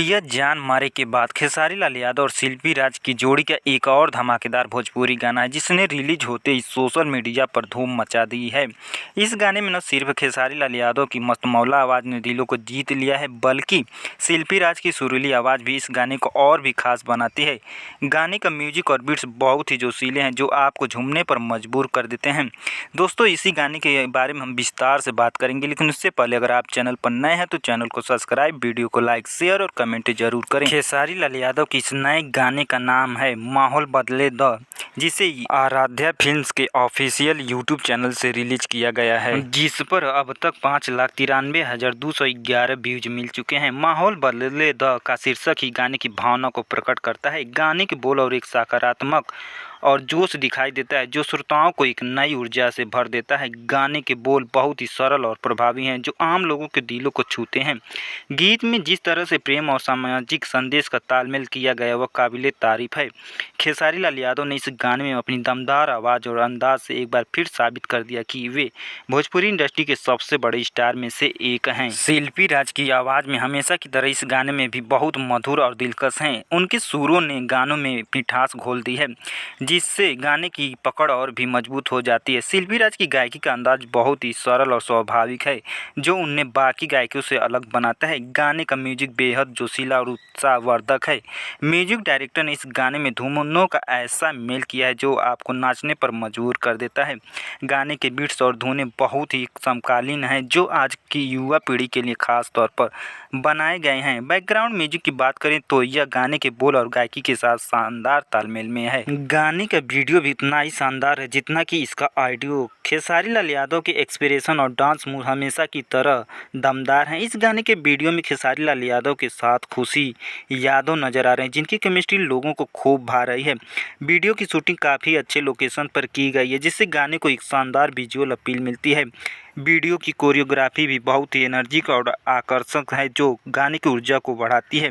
बोलियत जान मारे के बाद खेसारी लाल यादव और शिल्पी राज की जोड़ी का एक और धमाकेदार भोजपुरी गाना है जिसने रिलीज होते ही सोशल मीडिया पर धूम मचा दी है। इस गाने में न सिर्फ खेसारी लाल यादव की मस्तमौला आवाज़ ने दिलों को जीत लिया है, बल्कि शिल्पी राज की सुरीली आवाज़ भी इस गाने को और भी खास बनाती है। गाने का म्यूजिक और बीट्स बहुत ही जोशीले हैं जो आपको झूमने पर मजबूर कर देते हैं। दोस्तों, इसी गाने के बारे में हम विस्तार से बात करेंगे, लेकिन उससे पहले अगर आप चैनल पर नए हैं तो चैनल को सब्सक्राइब, वीडियो को लाइक, शेयर और कमेंट जरूर करें। खेसारी लाल यादव की इस नए गाने का नाम है माहौल बदले द, जिसे आराध्या फिल्म्स के ऑफिशियल यूट्यूब चैनल से रिलीज किया गया है, जिस पर अब तक 5,93,211 व्यूज मिल चुके हैं। माहौल बदले द का शीर्षक ही गाने की भावना को प्रकट करता है। गाने के बोल और एक सकारात्मक और जोश दिखाई देता है जो श्रोताओं को एक नई ऊर्जा से भर देता है। गाने के बोल बहुत ही सरल और प्रभावी हैं जो आम लोगों के दिलों को छूते हैं। गीत में जिस तरह से प्रेम और सामाजिक संदेश का तालमेल किया गया वह काबिले तारीफ है। खेसारी लाल यादव ने इस गाने में अपनी दमदार आवाज़ और अंदाज से एक बार फिर साबित कर दिया कि वे भोजपुरी इंडस्ट्री के सबसे बड़े स्टार में से एक हैं। शिल्पी राज की आवाज़ में हमेशा की तरह इस गाने में भी बहुत मधुर और दिलकश हैं। उनके सुरों ने गानों में मिठास घोल दी है, जिससे गाने की पकड़ और भी मजबूत हो जाती है। शिल्पी राज की गायकी का अंदाज बहुत ही सरल और स्वाभाविक है जो उन्हें बाकी गायकों से अलग बनाता है। गाने का म्यूजिक बेहद जोशीला और उत्साहवर्धक है। म्यूजिक डायरेक्टर ने इस गाने में धुनों का ऐसा मेल किया है जो आपको नाचने पर मजबूर कर देता है। गाने के बीट्स और धुनें बहुत ही समकालीन हैं जो आज की युवा पीढ़ी के लिए खास तौर पर बनाए गए हैं। बैकग्राउंड म्यूजिक की बात करें तो यह गाने के बोल और गायकी के साथ शानदार तालमेल में है। गाने का वीडियो भी उतना ही शानदार है जितना कि इसका ऑडियो। खेसारी लाल यादव के एक्सप्रेशन और डांस मूव हमेशा की तरह दमदार हैं। इस गाने के वीडियो में खेसारी लाल यादव के साथ खुशी यादव नजर आ रहे हैं जिनकी केमिस्ट्री लोगों को खूब भा रही है। वीडियो की शूटिंग काफ़ी अच्छे लोकेशन पर की गई है जिससे गाने को एक शानदार विजुअल अपील मिलती है। वीडियो की कोरियोग्राफी भी बहुत ही एनर्जिक और आकर्षक है जो गाने की ऊर्जा को बढ़ाती है।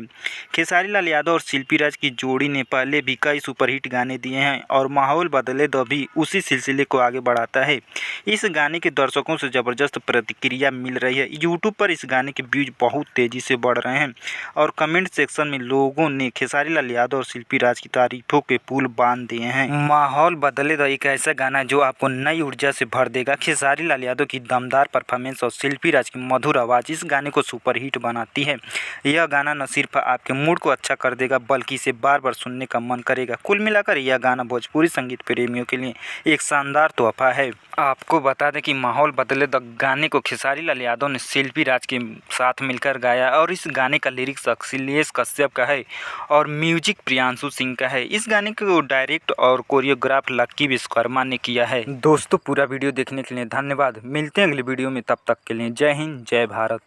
खेसारी लाल यादव और शिल्पी राज की जोड़ी ने पहले भी कई सुपरहिट गाने दिए हैं और माहौल बदले दो भी उसी सिलसिले को आगे बढ़ाता है। इस गाने के दर्शकों से ज़बरदस्त प्रतिक्रिया मिल रही है। यूट्यूब पर इस गाने के व्यूज बहुत तेज़ी से बढ़ रहे हैं और कमेंट सेक्शन में लोगों ने खेसारी लाल यादव और शिल्पी राज की तारीफों के पुल बांध दिए हैं। माहौल बदले दो एक ऐसा गाना है जो आपको नई ऊर्जा से भर देगा। खेसारी लाल यादव की दमदार परफॉर्मेंस और शिल्पी राज की मधुर आवाज़ इस गाने को सुपरहिट बनाती है। यह गाना न सिर्फ आपके मूड को अच्छा कर देगा बल्कि इसे बार बार सुनने का मन करेगा। कुल मिलाकर यह गाना भोजपुरी संगीत प्रेमियों के लिए एक शानदार तोहफा है। आपको बता दें कि माहौल बदले द गाने को खेसारी लाल यादव ने शिल्पी राज के साथ मिलकर गाया और इस गाने का लिरिक्स अखिलेश कश्यप का है और म्यूजिक प्रियांशु सिंह का है। इस गाने को डायरेक्ट और कोरियोग्राफ लक्की विश्वकर्मा ने किया है। दोस्तों, पूरा वीडियो देखने के लिए धन्यवाद। मिलते हैं अगले वीडियो में, तब तक के लिए जय हिंद, जय भारत।